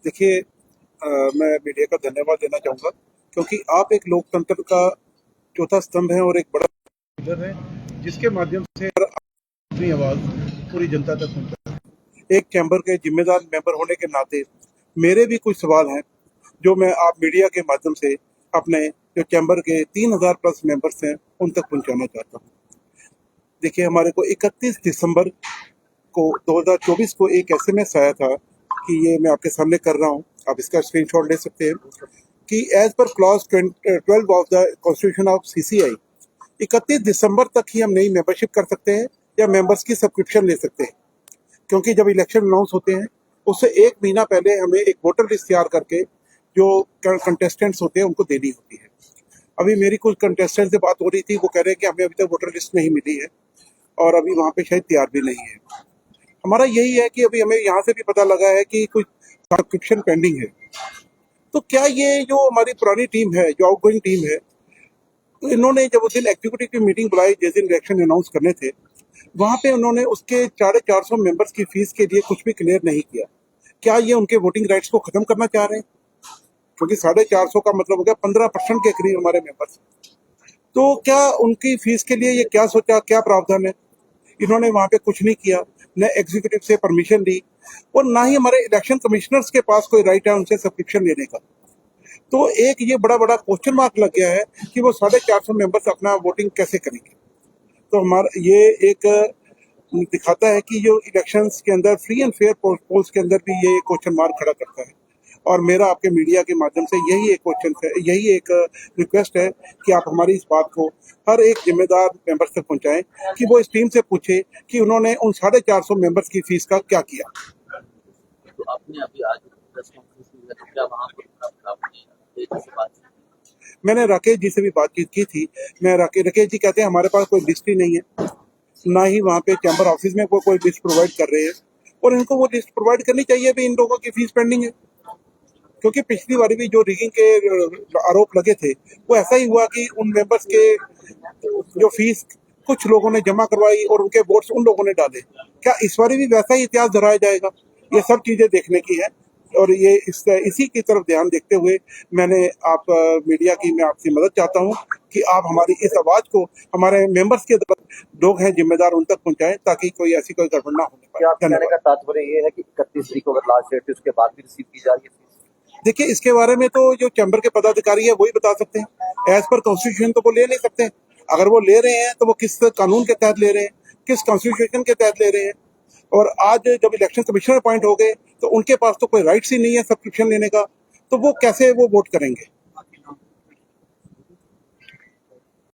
देखिए, मैं मीडिया का धन्यवाद देना चाहूँगा क्योंकि आप एक लोकतंत्र का चौथा स्तंभ है और एक बड़ा लीडर है जिसके माध्यम से अपनी आवाज़ पूरी जनता तक पहुँचाए। एक चैम्बर के जिम्मेदार मेंबर होने के नाते मेरे भी कुछ सवाल हैं जो मैं आप मीडिया के माध्यम से अपने जो चैम्बर के 3000 प्लस मेंबर्स हैं उन तक पहुँचाना चाहता हूँ। देखिए, हमारे को 31 दिसंबर को 2024 को एक एसएमएस आया था कि ये मैं आपके सामने कर रहा हूँ, आप इसका स्क्रीनशॉट ले सकते हैं कि as per clause 12 of the constitution of CCI 31 दिसंबर तक ही हम नई मेंबरशिप कर सकते हैं या मेंबर्स की सब्सक्रिप्शन ले सकते हैं, क्योंकि जब इलेक्शन अनाउंस होते हैं उससे एक महीना पहले हमें एक वोटर लिस्ट तैयार करके जो कंटेस्टेंट्स होते हैं उनको देनी होती है। अभी मेरी कुछ कंटेस्टेंट से बात हो रही थी, वो कह रहे हैं कि हमें अभी तक वोटर लिस्ट नहीं मिली है और अभी वहाँ पे शायद तैयार भी नहीं है। हमारा यही है कि अभी हमें यहाँ से भी पता लगा है कि कुछ सब्सक्रिप्शन पेंडिंग है। तो क्या ये जो हमारी पुरानी टीम है, जो आउटगोइंग टीम है, तो इन्होंने जब उस दिन एग्जीक्यूटिव की मीटिंग बुलाई जिस दिन इलेक्शन अनाउंस करने थे, वहां पे उन्होंने उसके 450 मेंबर्स की फीस के लिए कुछ भी क्लियर नहीं किया। क्या ये उनके वोटिंग राइट्स को खत्म करना चाह रहे हैं? क्योंकि 450 का मतलब हो गया 15% के करीब हमारे मेंबर्स। तो क्या उनकी फीस के लिए ये क्या सोचा, क्या प्रावधान है? इन्होंने वहां पे कुछ नहीं किया, न एग्जीक्यूटिव से परमिशन ली और ना ही हमारे इलेक्शन कमिश्नर्स के पास कोई राइट है उनसे सब्सक्रिप्शन लेने का। तो एक ये बड़ा बड़ा क्वेश्चन मार्क लग गया है कि वो 450 मेंबर्स अपना वोटिंग कैसे करेंगे। तो हमारा ये एक दिखाता है कि जो इलेक्शंस के अंदर फ्री एंड फेयर पोल्स के अंदर भी ये क्वेश्चन मार्क खड़ा करता है। और मेरा आपके मीडिया के माध्यम से यही एक क्वेश्चन है, यही एक रिक्वेस्ट है कि आप हमारी इस बात को हर एक जिम्मेदार मेंबर्स तक पहुंचाएं कि वो इस टीम से पूछे कि उन्होंने उन 450 मेंबर्स की फीस का क्या किया। तो आपने अभी आज प्रेस कॉन्फ्रेंस में तो क्या वहाँ पर आपने से बात की? मैंने राकेश जी से भी बातचीत की थी। राकेश जी कहते हैं हमारे पास कोई लिस्ट ही नहीं है, ना ही वहाँ पे चैम्बर ऑफिस में कोई लिस्ट प्रोवाइड कर रहे हैं और इनको वो लिस्ट प्रोवाइड करनी चाहिए भी इन लोगों की फीस पेंडिंग है। क्योंकि पिछली बार भी जो रिगिंग के आरोप लगे थे वो ऐसा ही हुआ कि उन मेंबर्स के जो फीस कुछ लोगों ने जमा करवाई और उनके वोट्स उन लोगों ने डाले। क्या इस बार भी वैसा ही इतिहास दोहराया जाएगा? ये सब चीजें देखने की है और ये इसी की तरफ ध्यान देखते हुए मैंने आप मीडिया की मैं आपसे मदद चाहता हूं कि आप हमारी इस आवाज को हमारे मेंबर्स के लोग हैं जिम्मेदार उन तक पहुंचाएं ताकि कोई ऐसी कोई गड़बड़ ना होने पाए। क्या कहने का तात्पर्य ये है कि 31 तारीख को अगर लास्ट डेट थी उसके बाद भी रिसीव की जा रही है? देखिए, इसके बारे में तो जो चैम्बर के पदाधिकारी है वही बता सकते हैं। एज पर कॉन्स्टिट्यूशन तो वो ले नहीं सकते। अगर वो ले रहे हैं तो वो किस कानून के तहत ले रहे हैं, किस कॉन्स्टिट्यूशन के तहत ले रहे हैं। और आज जब इलेक्शन कमिश्नर अपॉइंट हो गए तो उनके पास तो कोई राइट्स ही नहीं है सब्सक्रिप्शन लेने का, तो वो कैसे वो वोट करेंगे?